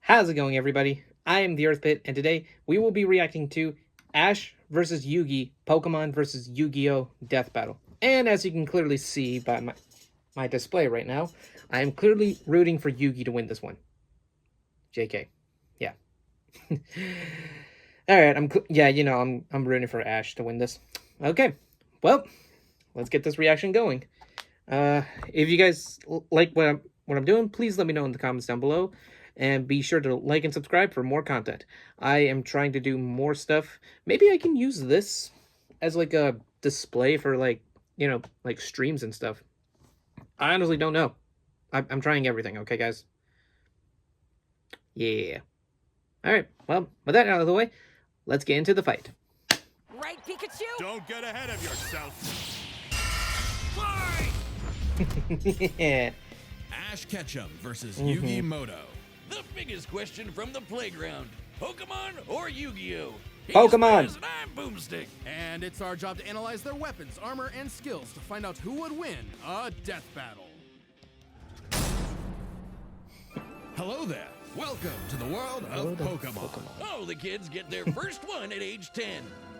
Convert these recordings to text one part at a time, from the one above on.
How's it going, everybody? I am the Earth Pit, and today we will be reacting to Ash versus Yugi, Pokemon versus Yu-Gi-Oh! Death Battle. And as you can clearly see by my display right now, I am clearly rooting for Yugi to win this one. JK. Yeah. Alright, I'm rooting for Ash to win this. Okay, well, let's get this reaction going. If you guys like what I'm doing, please let me know in the comments down below. And be sure to like and subscribe for more content. I am trying to do more stuff. Maybe I can use this as like a display for like streams and stuff. I honestly don't know. I'm trying everything, okay, guys? Yeah. Alright, well, with that out of the way, let's get into the fight. Right, Pikachu? Don't get ahead of yourself. Fly! Yeah. Ash Ketchum versus Yugi Moto. The biggest question from the playground: Pokemon or Yu-Gi-Oh? Pokemon! And I'm Boomstick. And it's our job to analyze their weapons, armor, and skills to find out who would win a death battle. Hello there. Welcome to the world of Pokemon. Oh, the kids get their first one at age 10.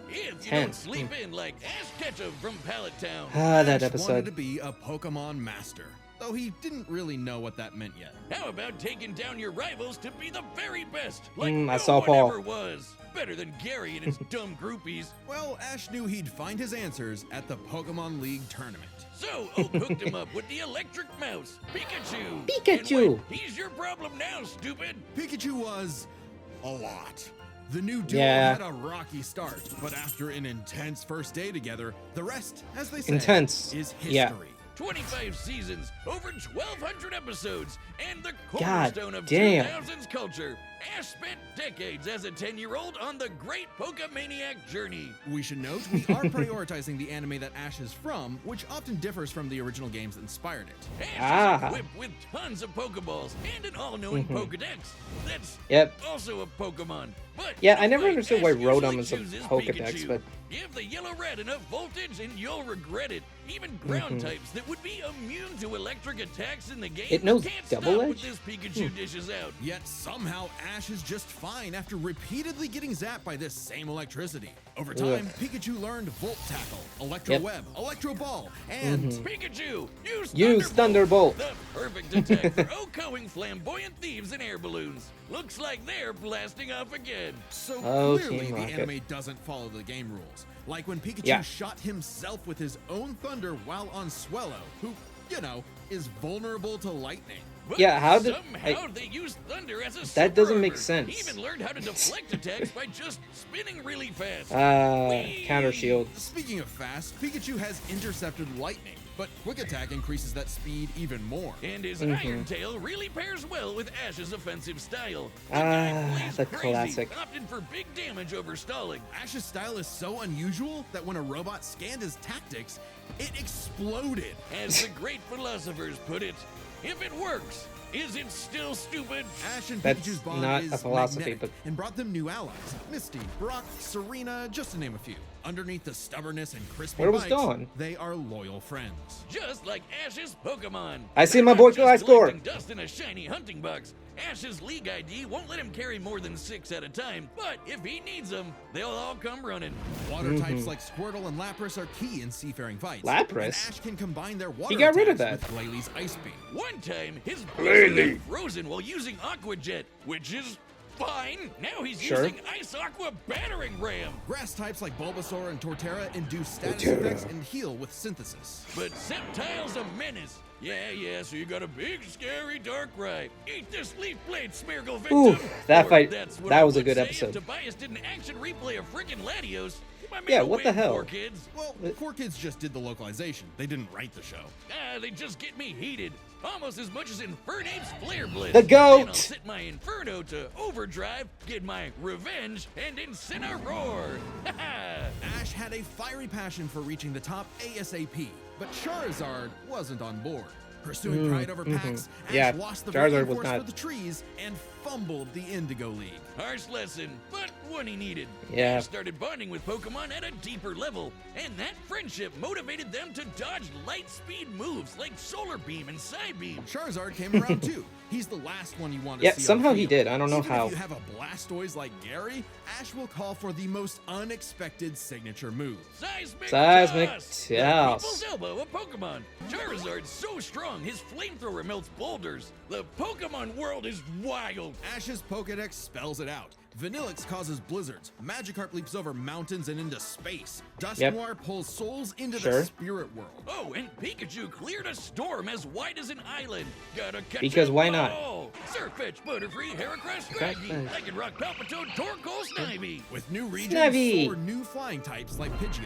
If you 10. don't sleep in like Ash Ketchum from Pallet Town. That Ash wanted to episode. be a Pokemon master, though he didn't really know what that meant yet. How about taking down your rivals to be the very best? Like I no saw one Paul. ever was. Better than Gary and his dumb groupies. Well, Ash knew he'd find his answers at the Pokemon League tournament. So Oak hooked him up with the electric mouse, Pikachu. Pikachu! And wait, he's your problem now, stupid. Pikachu was a lot. The new duo Yeah. had a rocky start, but after an intense first day together, the rest, as they say, Intense. is history. Yeah. 25 seasons, over 1,200 episodes, and the God cornerstone of damn. 2000s culture. Ash spent decades as a 10-year-old on the great Pokemaniac journey. We should note we are prioritizing the anime that Ash is from, which often differs from the original games that inspired it. Ash is equipped with tons of Pokeballs and an all-knowing Pokedex. That's Yep. also a Pokemon. But Yeah, in I a never fight, understood Ash why usually Rotom is a chooses Pokedex, Pikachu. but- Give the yellow red enough voltage and you'll regret it. Even ground types that would be immune to electric attacks in the game It knows can't double stop edge? what this Pikachu dishes out. Yet somehow Ash is just fine after repeatedly getting zapped by this same electricity. Over time, Pikachu learned Volt Tackle, Electro Yep. Web, Electro Ball, and Pikachu, Use Thunderbolt. The perfect attack for Okoing flamboyant thieves and air balloons. Looks like they're blasting off again. so Oh, clearly Team the Rocket. anime doesn't follow the game rules. Like when Pikachu Yeah. shot himself with his own thunder while on Swellow, who, is vulnerable to lightning. But Yeah, how did- somehow they used thunder as a That super doesn't make armor. sense. He even learned how to deflect attacks by just spinning really fast. Counter shield. Speaking of fast, Pikachu has intercepted lightning, but Quick Attack increases that speed even more. And his Iron Tail really pairs well with Ash's offensive style. The guy plays the crazy, classic. opting for big damage over stalling. Ash's style is so unusual that when a robot scanned his tactics, it exploded. As the great philosophers put it, if it works, is it still stupid? Ash and That's Pikachu's bond not is a philosophy, magnetic but- and brought them new allies. Misty, Brock, Serena, just to name a few. Underneath the stubbornness and crispy Where was bites, Dawn? they are loyal friends. Just like Ash's Pokemon. I see my boy They're not just score. collecting dust in a shiny hunting box. Ash's League ID won't let him carry more than 6 at a time, but if he needs them, they'll all come running. Water types like Squirtle and Lapras are key in seafaring fights. Lapras? And Ash can combine their water He got rid of attacks that. with Glalie Ice Beam. One time, his blizzard got frozen while using Aqua Jet, which is fine. Now he's Sure. using Ice Aqua Battering Ram. Grass types like Bulbasaur and Torterra induce status effects and heal with synthesis. But Sceptile's a menace. Yeah, so you got a big, scary Darkrai. Eat this Leaf Blade, Smeargle victim. Ooh, that Or fight- that's what that I was a would good say episode. If Tobias did an action replay of frickin' Latios, my man Yeah, will what the win, hell? Poor kids. Well, 4Kids just did the localization. They didn't write the show. They just get me heated. Almost as much as Infernape's Flare Blitz. The GOAT! Then I'll set my Inferno to overdrive, get my revenge, and Incineroar. Ash had a fiery passion for reaching the top ASAP, but Charizard wasn't on board. Pursuing pride over packs, Ash Yeah, lost the Charizard Viridian was Force not- for the trees and fumbled the Indigo League. Harsh lesson, but one he needed. Yeah. Ash started bonding with Pokemon at a deeper level, and that friendship motivated them to dodge light speed moves like Solar Beam and Psybeam. Charizard came around too. He's the last one you want to Yeah, see. somehow on he field. did. I don't know Even how. If you have a Blastoise like Gary, Ash will call for the most unexpected signature move. Seismic Toss. The people's elbow of Pokemon. Charizard's so strong, his flamethrower melts boulders. The Pokemon world is wild. Ash's Pokedex spells it out. Vanillix causes blizzards. Magikarp leaps over mountains and into space. Dusknoir pulls souls into the spirit world. Oh, and Pikachu cleared a storm as wide as an island. Gotta catch Because them why not? all. Surfetch, Butterfree, Heracross, Scraggy, Lycanroc, Palpitoad, Torkoal, Snivy. With new regions, Snivy. so are new flying types like Pidgeot.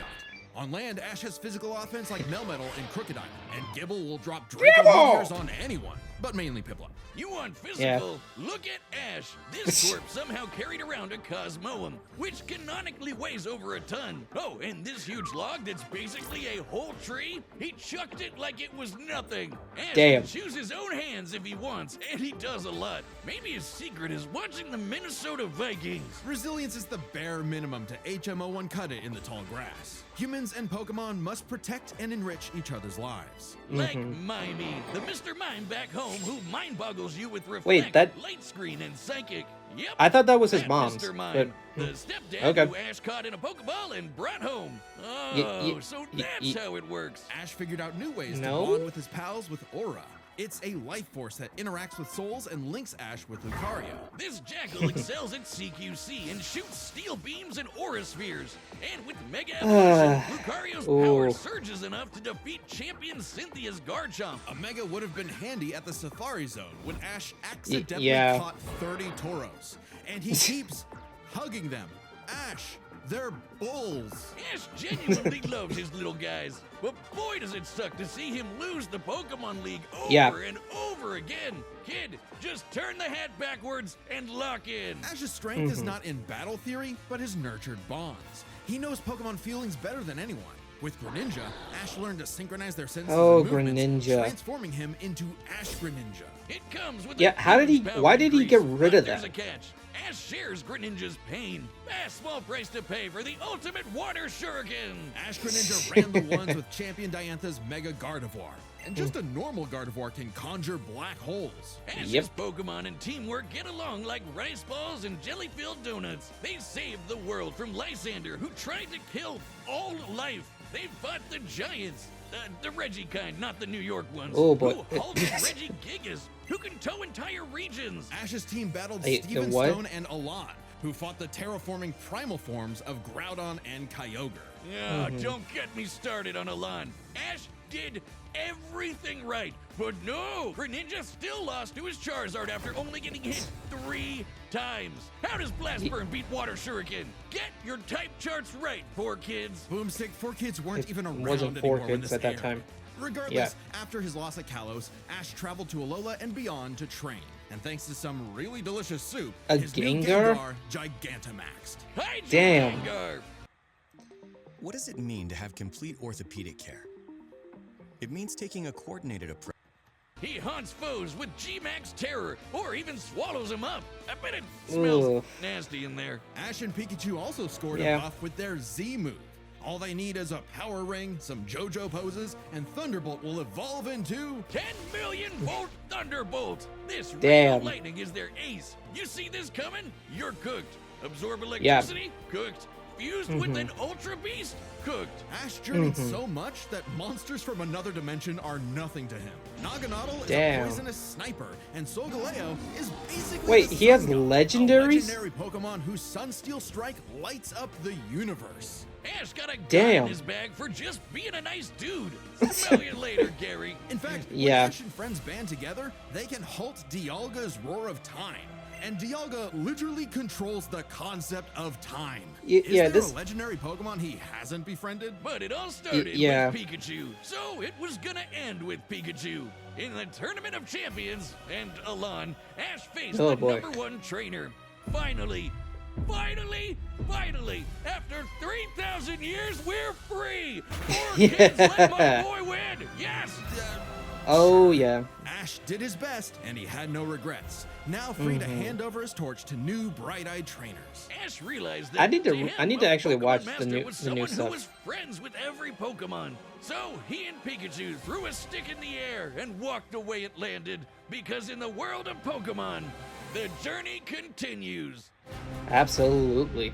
On land, Ash has physical offense like Melmetal and Crocodile, and Gibble will drop Draco Meteors on anyone, but mainly Piplup. You want physical? Look at Ash. This twerp somehow carried around a Cosmoem, which canonically weighs over a ton. Oh, and this huge log that's basically a whole tree, he chucked it like it was nothing. Ash Damn. can choose his own hands if he wants, and he does a lot. Maybe his secret is watching the Minnesota Vikings. Resilience is the bare minimum to HMO1 cut it in the tall grass. Humans and Pokemon must protect and enrich each other's lives. Like Mimey, the Mr. Mime back home who mind boggles you with Reflect, Wait, that- Light Screen, and Psychic. Yep. I thought that was his That mom's. Mr. Mime, But the stepdad Okay. who Ash caught in a Pokeball and brought home. Oh, so that's how it works. Ash figured out new ways No? to bond with his pals with Aura. It's a life force that interacts with souls and links Ash with Lucario. This Jackal excels at CQC and shoots steel beams and aura spheres. And with Mega Evolution, Lucario's power Ooh. surges enough to defeat champion Cynthia's Garchomp. A Mega would have been handy at the Safari Zone when Ash accidentally yeah. caught 30 Tauros. And he keeps hugging them. Ash, they're bulls. Ash genuinely loves his little guys, but boy does it suck to see him lose the Pokemon League over and over again. Kid, just turn the hat backwards and lock in. Ash's strength is not in battle theory, but his nurtured bonds. He knows Pokemon feelings better than anyone. With Greninja, Ash learned to synchronize their senses Oh, and movements, Greninja. transforming him into Ash Greninja. It comes with Yeah, a how did he- huge power why did he get increase, rid but of there's that? a catch. Ash shares Greninja's pain. A small price to pay for the ultimate water shuriken. Ash Greninja ran the ones with Champion Diantha's Mega Gardevoir. And just a normal Gardevoir can conjure black holes. Ash's Yep. Pokemon and teamwork get along like rice balls and jelly-filled donuts. They saved the world from Lysander, who tried to kill all life. They fought the giants. The Reggie kind, not the New York ones. Oh, boy. Who halted Reggie Gigas, who can tow entire regions. Ash's team battled Hey, Steven what? Stone and Alon, who fought the terraforming primal forms of Groudon and Kyogre. Yeah, don't get me started on Alon. Ash did everything right, but no, Greninja still lost to his Charizard after only getting hit 3 times. How does Blast Burn beat Water Shuriken? Get your type charts right, 4Kids. Boomstick, 4Kids weren't It even around wasn't anymore 4Kids when this at that aired. time. Regardless, Yeah. after his loss at Kalos, Ash traveled to Alola and beyond to train. And thanks to some really delicious soup, A his new Gengar? Gengar Gigantamaxed. Hi, Damn. Gengar. What does it mean to have complete orthopedic care? It means taking a coordinated approach. He haunts foes with G-Max Terror, or even swallows them up. I bet it smells Ugh. nasty in there. Ash and Pikachu also scored Yeah. a buff with their Z move. All they need is a power ring, some JoJo poses, and Thunderbolt will evolve into 10 million volt Thunderbolt. This Damn. ray of lightning is their ace. You see this coming? You're cooked. Absorb electricity? Cooked. Fused with an Ultra Beast? Cooked. Ash journeyed so much that monsters from another dimension are nothing to him. Naganadel is Damn. a poisonous sniper, and Solgaleo is basically Wait, the he has Sun God, a legendaries? legendary Pokemon whose Sunsteel Strike lights up the universe. Ash got a gun Damn. in his bag for just being a nice dude. Smell you later, Gary. In fact, when Yeah. Ash and friends band together, they can halt Dialga's Roar of Time. And Dialga literally controls the concept of time. Is yeah, there this- a legendary Pokemon he hasn't befriended? But it all started yeah. with Pikachu, so it was gonna end with Pikachu. In the Tournament of Champions and Alon, Ash faced Oh, the boy. #1 trainer. Finally, after 3,000 years, we're free! 4 kids, let my boy win! Yes! Oh yeah. Ash did his best, and he had no regrets. Now free to hand over his torch to new bright-eyed trainers. Ash realized that I need to him, actually Pokemon watch Master the new was someone stuff. who was friends with every Pokemon. So he and Pikachu threw a stick in the air and walked the way it landed. Because in the world of Pokemon, the journey continues. Absolutely.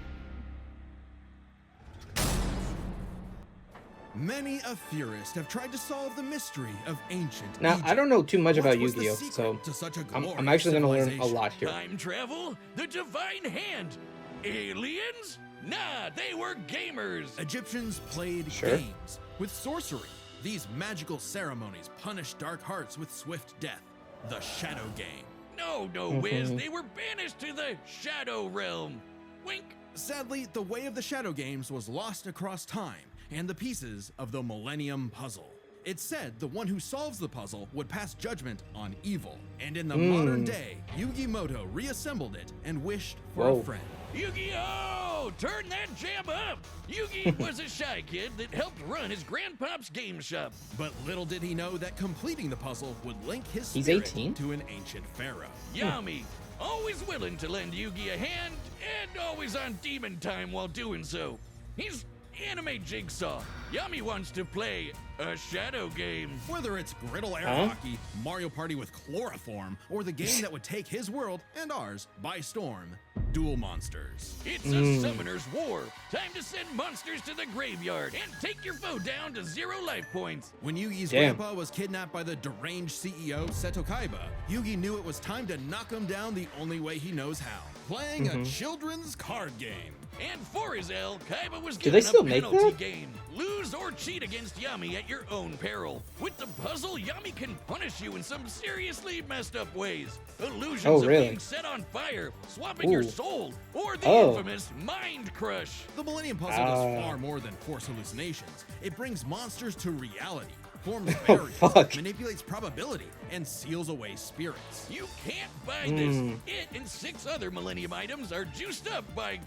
Many a theorist have tried to solve the mystery of ancient Now Egypt. I don't know too much What about was the Yu-Gi-Oh, secret so to such a I'm glorious actually going to learn a civilization? lot here. Time travel? The divine hand? Aliens? Nah, they were gamers. Egyptians played Sure. games with sorcery. These magical ceremonies punished dark hearts with swift death. The Shadow Game. No, Wiz, they were banished to the Shadow Realm. Wink. Sadly, the way of the Shadow Games was lost across time and the pieces of the Millennium Puzzle. It's said the one who solves the puzzle would pass judgment on evil. And in the modern day, Yugi reassembled it and wished for Whoa. a friend. Yu-Gi-Oh! Turn that jam up! Yugi was a shy kid that helped run his grandpop's game shop. But little did he know that completing the puzzle would link his He's spirit 18? to an ancient pharaoh. Yami, always willing to lend Yugi a hand, and always on demon time while doing so. He's anime Jigsaw. Yami wants to play a shadow game. Whether it's griddle air hockey, Mario Party with chloroform, or the game that would take his world and ours by storm, Duel Monsters. It's a summoner's war. Time to send monsters to the graveyard and take your foe down to 0 life points. When Yugi's Damn. grandpa was kidnapped by the deranged CEO Seto Kaiba, Yugi knew it was time to knock him down the only way he knows how, playing a children's card game. And for his L, Kaiba was Do they given still a make penalty that? game. Lose or cheat against Yami at your own peril. With the puzzle, Yami can punish you in some seriously messed up ways. Illusions Oh, of really? being set on fire, swapping your Ooh. soul, or the Oh. infamous Mind Crush. The Millennium Puzzle does far more than force hallucinations. It brings monsters to reality, forms barriers, fuck. manipulates probability, and seals away spirits. You can't buy this. It and 6 other Millennium items are juiced up by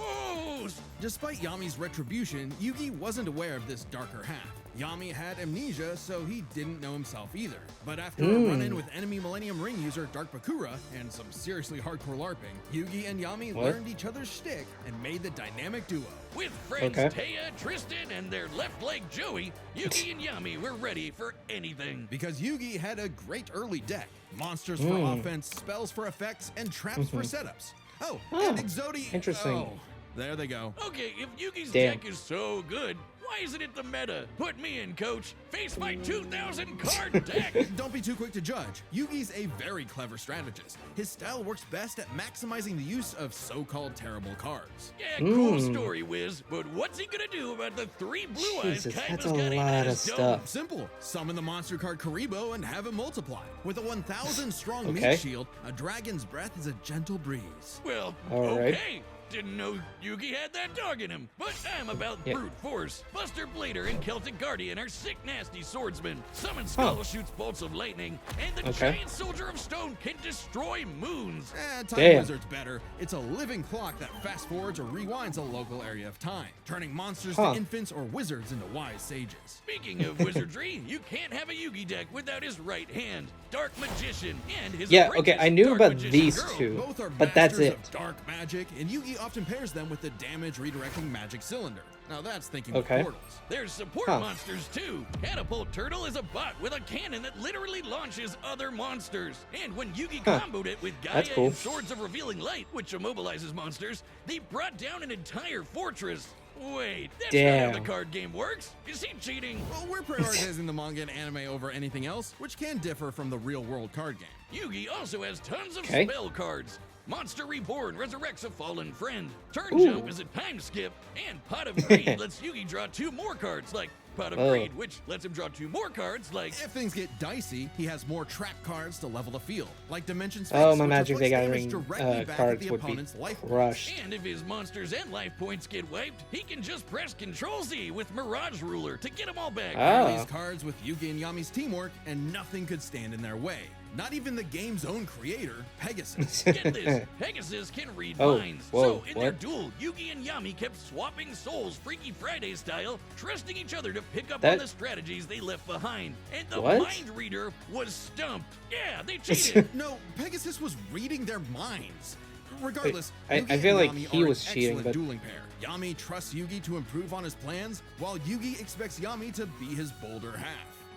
ghosts. Despite Yami's retribution, Yugi wasn't aware of this darker half. Yami had amnesia, so he didn't know himself either. But after a run-in with enemy Millennium Ring user Dark Bakura and some seriously hardcore LARPing, Yugi and Yami What? learned each other's shtick and made the dynamic duo. With friends Okay. Taya, Tristan, and their left leg Joey, Yugi and Yami were ready for anything. Because Yugi had a great early deck. Monsters for offense, spells for effects, and traps for setups. Oh, and Exodi... Interesting. Oh, there they go. Okay, if Yugi's Damn. deck is so good, why isn't it the meta? Put me in, coach. Face my 2,000 card deck. Don't be too quick to judge. Yugi's a very clever strategist. His style works best at maximizing the use of so-called terrible cards. Yeah, cool story, Wiz. But what's he gonna do about the 3 blue eyes Jesus, Kaiba's that's a got aiming lot at of his dome? stuff. Simple. Summon the monster card Karibo and have it multiply. With a 1,000 strong Okay. meat shield, a dragon's breath is a gentle breeze. Well, All right. okay. Didn't know Yugi had that dog in him, but I'm about Yeah. brute force. Buster Blader and Celtic Guardian are sick, nasty swordsmen. Summon Skull shoots bolts of lightning, and the Okay. giant soldier of stone can destroy moons. Time Damn. Wizard's better. It's a living clock that fast forwards or rewinds a local area of time, turning monsters Huh. to infants or wizards into wise sages. Speaking of wizardry, you can't have a Yugi deck without his right hand, Dark Magician, and his Yeah, okay, I knew Dark about Magician these girl. two, Both are but that's masters it. of dark magic, and Yugi often pairs them with the damage redirecting magic cylinder. Now that's thinking Okay. with portals. There's support Huh. monsters too. Catapult Turtle is a bot with a cannon that literally launches other monsters. And when Yugi comboed it with Gaia That's cool. and Swords of Revealing Light, which immobilizes monsters, they brought down an entire fortress. Wait, that's not Damn. how the card game works. Is he cheating? Well, we're prioritizing the manga and anime over anything else, which can differ from the real-world card game. Yugi also has tons of Okay. spell cards. Monster Reborn resurrects a fallen friend. Turn Ooh. Jump is a time skip. And Pot of Greed lets Yugi draw 2 more cards, like Pot of Oh. Greed, which lets him draw 2 more cards, like... If things get dicey, he has more trap cards to level the field, like Dimension Space, Oh, my which Magic the inflicts damage Gathering directly back at cards the would be opponent's life points. crushed. And if his monsters and life points get wiped, he can just press Control-Z with Mirage Ruler to get them all back. Ah. These cards with Yugi and Yami's teamwork, and nothing could stand in their way. Not even the game's own creator, Pegasus. Get this, Pegasus can read Oh, minds. whoa, So in their what? duel, Yugi and Yami kept swapping souls Freaky Friday style, trusting each other to pick up That- on the strategies they left behind. And the What? mind reader was stumped. Yeah, they cheated. No, Pegasus was reading their minds. Regardless, I Yugi feel and like Yami he are was an cheating, excellent but- dueling pair. Yami trusts Yugi to improve on his plans, while Yugi expects Yami to be his bolder half.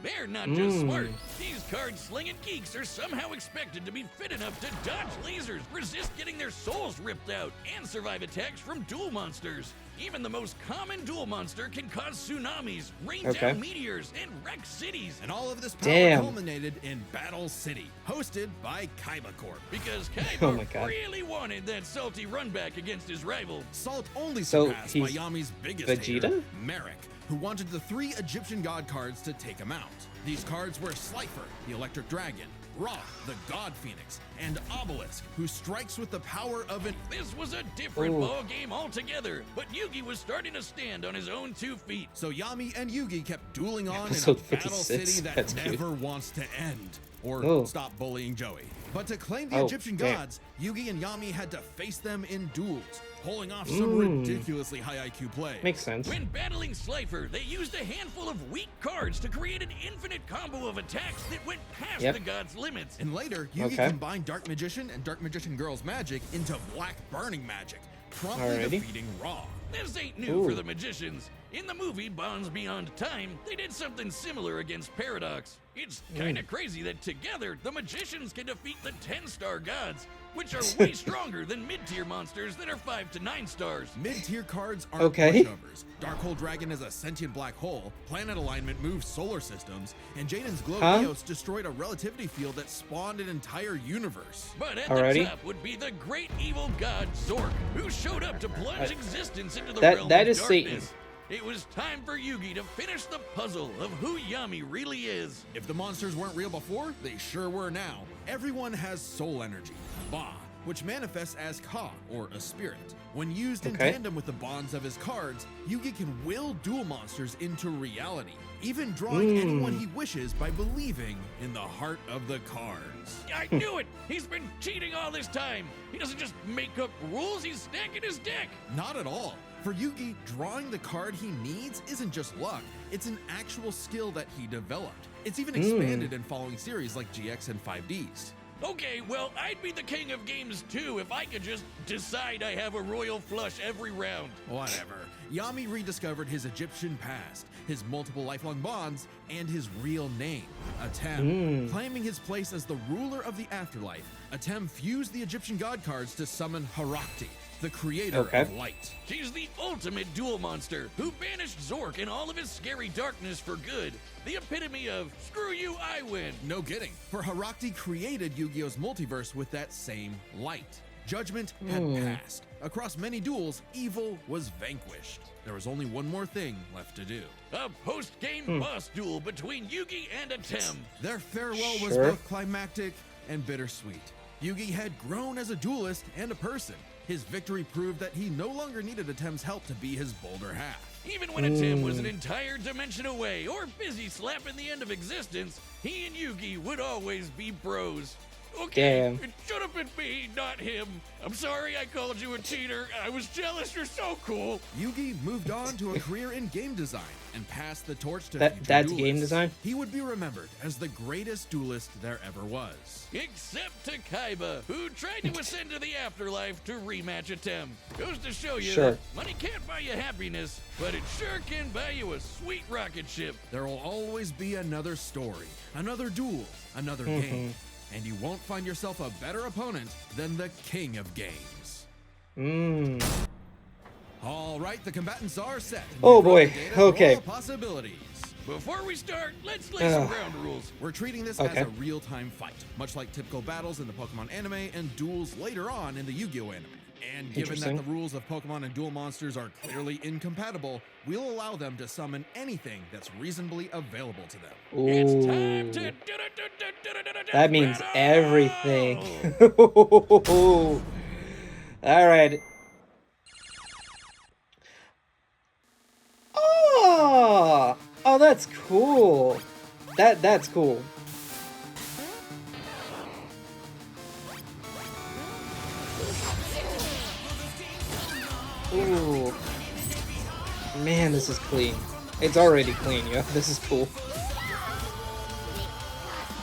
They're not just smart. These card-slinging geeks are somehow expected to be fit enough to dodge lasers, resist getting their souls ripped out, and survive attacks from duel monsters. Even the most common duel monster can cause tsunamis, rain Okay. down meteors, and wreck cities. And all of this power Damn. culminated in Battle City, hosted by Kaiba Corp. Because Oh my Kaiba God. really wanted that salty run back against his rival. Salt only So surpassed by he's Yami's biggest Vegeta? hater, Merrick, who wanted the 3 Egyptian god cards to take him out. These cards were Slifer, the Electric Dragon, Ra, the God Phoenix, and Obelisk, who strikes with the power of an... This was a different Ooh. ball game altogether, but Yugi was starting to stand on his own 2 feet. So Yami and Yugi kept dueling on in a Episode battle 56, city that that's cute. never wants to end. Or Oh. stop bullying Joey. But to claim the Oh, Egyptian damn. gods, Yugi and Yami had to face them in duels, pulling off some ridiculously high IQ play. Makes sense. When battling Slifer, they used a handful of weak cards to create an infinite combo of attacks that went past Yep. the god's limits. And later, Yugi Okay. combined Dark Magician and Dark Magician Girl's magic into Black Burning Magic, promptly Alrighty. defeating Ra. This ain't new for Ooh. the magicians. In the movie Bonds Beyond Time, they did something similar against Paradox. It's kinda crazy that together, the magicians can defeat the 10-star gods, which are way stronger than mid-tier monsters that are 5 to 9 stars. Mid-tier cards aren't Okay. pushovers. Darkhold Dragon is a sentient black hole, planet alignment moves solar systems, and Jaden's Glow Huh? Eos destroyed a relativity field that spawned an entire universe. But at Alrighty. the top would be the great evil god Zork, who showed up to plunge existence into the that- realm that of is darkness. Satan. It was time for Yugi to finish the puzzle of who Yami really is. If the monsters weren't real before, they sure were now. Everyone has soul energy, Ba, which manifests as Ka, or a spirit. When used in Okay. tandem with the bonds of his cards, Yugi can will duel monsters into reality, even drawing anyone he wishes by believing in the heart of the cards. I knew it! He's been cheating all this time! He doesn't just make up rules, he's stacking his deck! Not at all. For Yugi, drawing the card he needs isn't just luck, it's an actual skill that he developed. It's even expanded in following series like GX and 5Ds. Okay, well, I'd be the king of games too if I could just decide I have a royal flush every round. Whatever. Yami rediscovered his Egyptian past, his multiple lifelong bonds, and his real name, Atem. Claiming his place as the ruler of the afterlife, Atem fused the Egyptian god cards to summon Harakti, the creator Okay. of light. She's the ultimate duel monster who banished Zork and all of his scary darkness for good. The epitome of, screw you, I win. No kidding, for Harakti created Yu-Gi-Oh's multiverse with that same light. Judgment had passed. Across many duels, evil was vanquished. There was only one more thing left to do. A post-game boss duel between Yugi and Atem. Their farewell was Sure. both climactic and bittersweet. Yugi had grown as a duelist and a person. His victory proved that he no longer needed Atem's help to be his bolder half. Even when Atem was an entire dimension away or busy slapping the end of existence, he and Yugi would always be bros. Okay, Damn. it should have been me, not him. I'm sorry I called you a cheater. I was jealous. You're so cool. Yugi moved on to a career in game design and passed the torch to That- future that's duelists. game design? He would be remembered as the greatest duelist there ever was. Except to Kaiba, who tried to ascend to the afterlife to rematch Atem. Goes to show you Sure. that money can't buy you happiness, but it sure can buy you a sweet rocket ship. There will always be another story, another duel, another game, and you won't find yourself a better opponent than the king of games. All right, the combatants are set. Oh, We've run boy. the data for Okay. all possibilities. Before we start, let's lay some Ugh. ground rules. We're treating this Okay. as a real-time fight, much like typical battles in the Pokemon anime and duels later on in the Yu-Gi-Oh anime. And given that Interesting. the rules of Pokemon and duel monsters are clearly incompatible, we'll allow them to summon anything that's reasonably available to them. It's Ooh. time to That means battle! everything. All right. Oh, that's cool. That's cool. Ooh. Man, this is clean. It's already clean, yo. This is cool.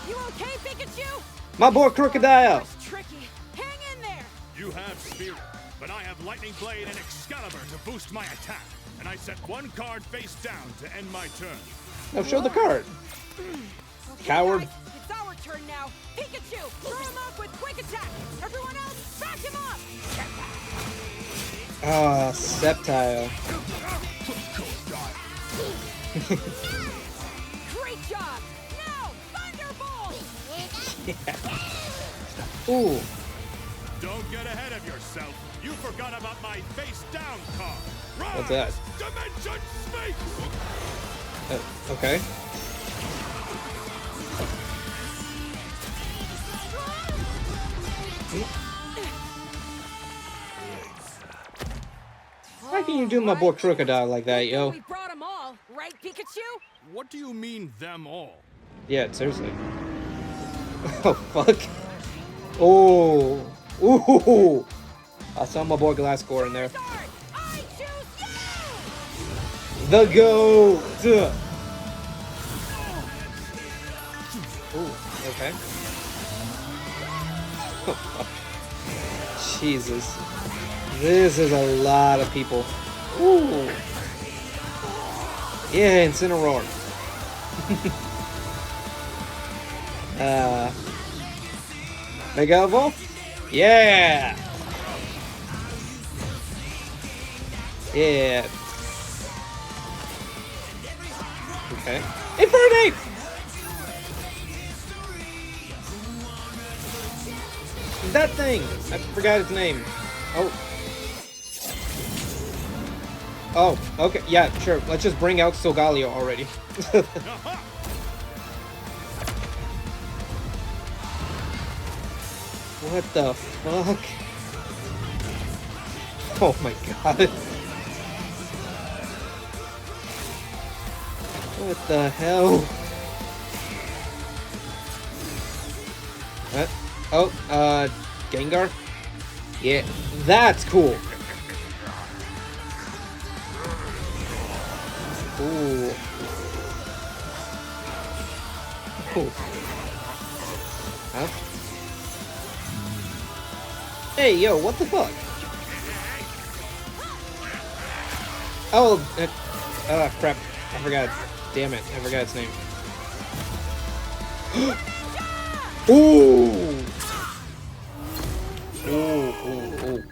You okay, Pikachu? My boy Crocodile! It's tricky. Hang in there. You have Spirit, but I have Lightning Blade and Excalibur to boost my attack. And I set one card face down to end my turn. Now show the card. Okay, Coward. guys, it's our turn now. Pikachu, throw him off with quick attack. Everyone else, back him up. Ah, Sceptile. Great job. Now, Thunderbolt. Ooh. Don't get ahead of yourself. You forgot about my face down card. Rise, What's that? Dimension Space! Okay. Why can you do my boy Crocodile like that, yo? We brought them all, right, Pikachu? What do you mean, them all? Yeah, seriously. Oh, fuck. Oh. Ooh. I saw my boy Glasscore in there. Start. I choose you. The GOAT! Ooh, okay. Jesus. This is a lot of people. Ooh. Yeah, Incineroar. Mega Evolve? Yeah! Yeah. Okay. Infernape! That thing! I forgot its name. Oh. Oh, okay. Yeah, sure. Let's just bring out Solgaleo already. What the fuck? Oh my god. What the hell? What? Oh, Gengar? Yeah, that's cool. Ooh. Ooh. Huh? Hey, yo, what the fuck? Oh, crap. I forgot. Damn it, I forgot its name. Ooh! Ooh.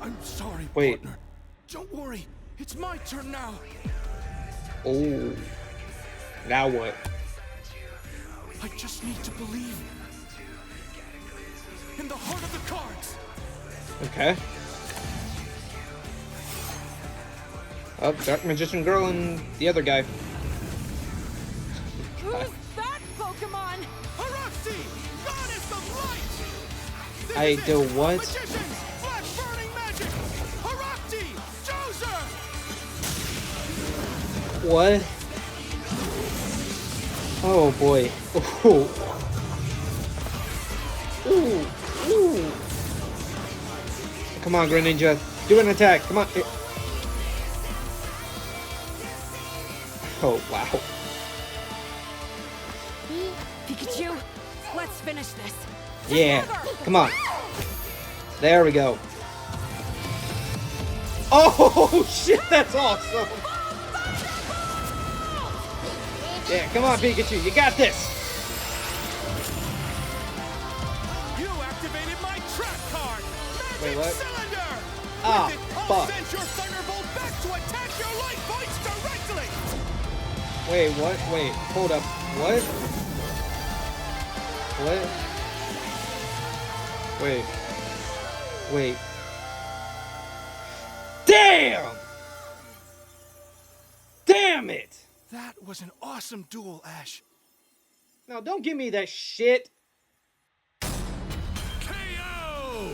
I'm sorry, Wait. partner. Don't worry. It's my turn now. Ooh. Now what? I just need to believe in the heart of the cards. Okay. Oh, Dark Magician Girl and the other guy. Who's that Pokemon? Araxi, goddess of light. I do what? Magicians, flash burning magic. Araxi, Joser. What? Oh boy. Ooh. Ooh. Come on, Greninja. Do an attack. Come on. Oh, wow. Pikachu, let's finish this. Yeah. Come on. There we go. Oh, shit. That's awesome. Yeah, come on, Pikachu. You got this. You activated my trap card. Magic Wait, what? Cylinder. Ah, With it, I'll fuck. send your Thunderbolt back to attack your light points directly. Wait, what? Wait, hold up. What? What? Wait. Wait. Damn! Damn it! That was an awesome duel, Ash. Now, don't give me that shit. KO!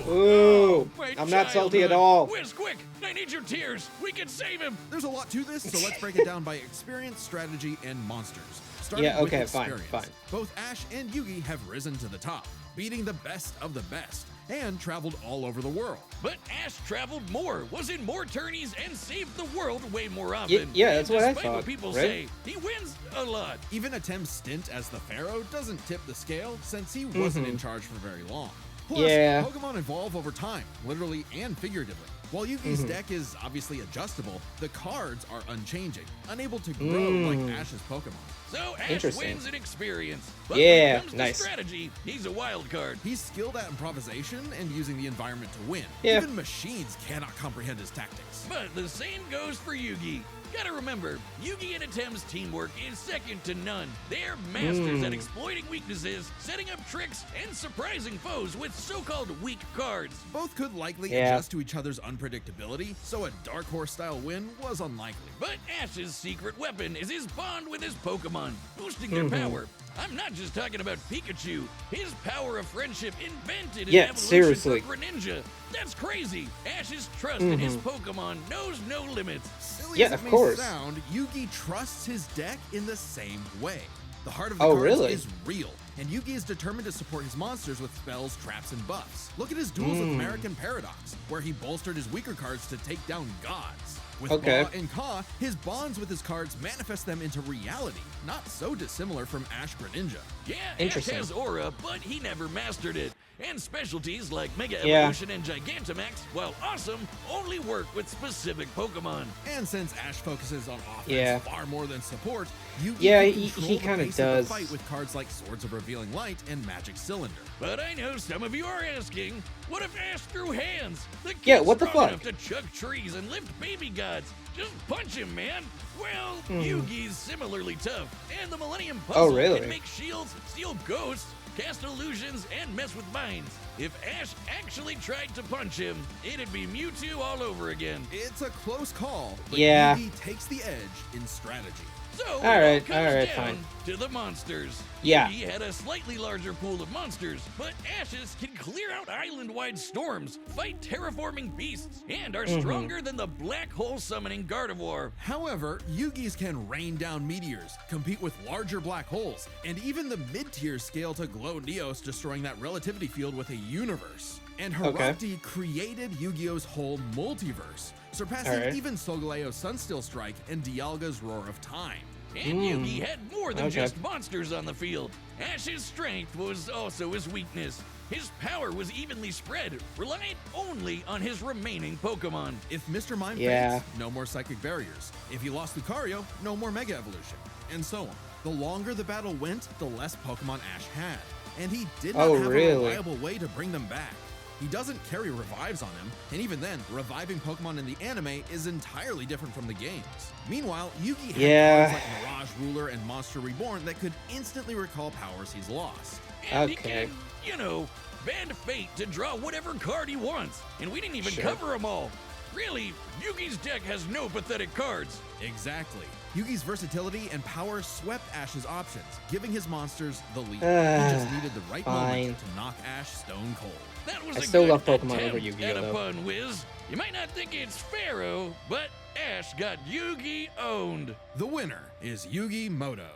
Ooh, My I'm not salty at childhood. all. Whiz, quick! I need your tears. We can save him. There's a lot to this, so let's break it down by experience, strategy, and monsters. Starting Yeah, with okay, fine, experience. fine. Both Ash and Yugi have risen to the top. beating the best of the best, and traveled all over the world. But Ash traveled more, was in more tourneys, and saved the world way more often. Yeah, that's And what I despite thought, people right? say, he wins a lot. Even a Tim's stint as the Pharaoh doesn't tip the scale since he wasn't in charge for very long. Plus, Yeah. Pokemon evolve over time, literally and figuratively. While Yugi's deck is obviously adjustable, the cards are unchanging, unable to grow like Ash's Pokemon. So Ash Interesting. wins in experience. But Yeah, when it comes nice. to strategy, he's a wild card. He's skilled at improvisation and using the environment to win. Yeah. Even machines cannot comprehend his tactics. But the same goes for Yugi. Gotta remember, Yugi and Atem's teamwork is second to none. They're masters at exploiting weaknesses, setting up tricks, and surprising foes with so-called weak cards. Both could likely Yeah. adjust to each other's unpredictability, so a Dark Horse style win was unlikely. But Ash's secret weapon is his bond with his Pokemon, boosting their power. I'm not just talking about Pikachu. His power of friendship invented an Yeah, evolution seriously. for Greninja. That's crazy. Ash's trust in his Pokemon knows no limits. Silly Yeah, as it of may course. sound, Yugi trusts his deck in the same way. The heart of the Oh, cards really? is real, and Yugi is determined to support his monsters with spells, traps, and buffs. Look at his duels with American Paradox, where he bolstered his weaker cards to take down gods. With Okay. Ba and Ka, his bonds with his cards manifest them into reality, not so dissimilar from Ash Greninja. Yeah, Ash Interesting. has aura, but he never mastered it. And specialties like Mega Yeah. Evolution and Gigantamax, while awesome, only work with specific Pokemon. And since Ash focuses on offense Yeah. far more than support, Yugi Yeah, can he control the kinda pace of the does. fight with cards like Swords of Revealing Light and Magic Cylinder. But I know some of you are asking, what if Ash threw hands? The kid's Yeah, what the strong fuck? enough to chuck trees and lift baby gods. Just punch him, man. Well, Yugi's similarly tough, and the Millennium Puzzle really? can make shields, steal ghosts, cast illusions, and mess with minds. If Ash actually tried to punch him, it'd be Mewtwo all over again. It's a close call, but Yeah. Yugi takes the edge in strategy. So All it right, all comes all right, down fine. to the monsters. Yeah. Yugi had a slightly larger pool of monsters, but Ashes can clear out island-wide storms, fight terraforming beasts, and are stronger than the black hole summoning Gardevoir. However, Yugi's can rain down meteors, compete with larger black holes, and even the mid-tier scale to glow Neos, destroying that relativity field with a universe. And Okay. Heropti created Yu-Gi-Oh's whole multiverse, surpassing Alright. even Solgaleo's Sunsteel Strike and Dialga's Roar of Time. And Yugi had more than Okay. just monsters on the field. Ash's strength was also his weakness. His power was evenly spread, reliant only on his remaining Pokemon. If Mr. Mime Yeah. fades, no more psychic barriers. If he lost Lucario, no more Mega Evolution, and so on. The longer the battle went, the less Pokemon Ash had, and he did not Oh, have really? a reliable way to bring them back. He doesn't carry revives on him, and even then, reviving Pokemon in the anime is entirely different from the games. Meanwhile, Yugi had Yeah. cards like Mirage Ruler and Monster Reborn that could instantly recall powers he's lost. And he Okay. can, bend fate to draw whatever card he wants. And we didn't even Sure. cover them all. Really, Yugi's deck has no pathetic cards. Exactly. Yugi's versatility and power swept Ash's options, giving his monsters the lead. He just needed the right Fine. moment to knock Ash stone cold. That was I a still good love Pokemon over attempt Yu-Gi-Oh, at a though. pun, Wiz. You might not think it's Pharaoh, but Ash got Yugi owned. The winner is Yugi Moto.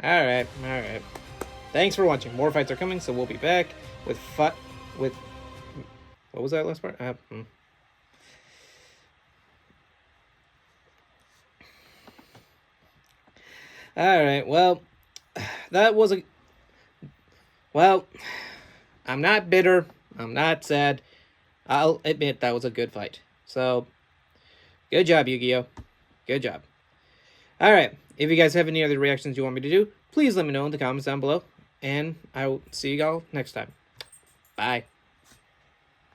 All right. Thanks for watching. More fights are coming, so we'll be back with what was that last part? All right. Well, that was a. Well, I'm not bitter. I'm not sad. I'll admit that was a good fight. So, good job, Yu-Gi-Oh. Good job. All right. If you guys have any other reactions you want me to do, please let me know in the comments down below. And I will see you all next time. Bye.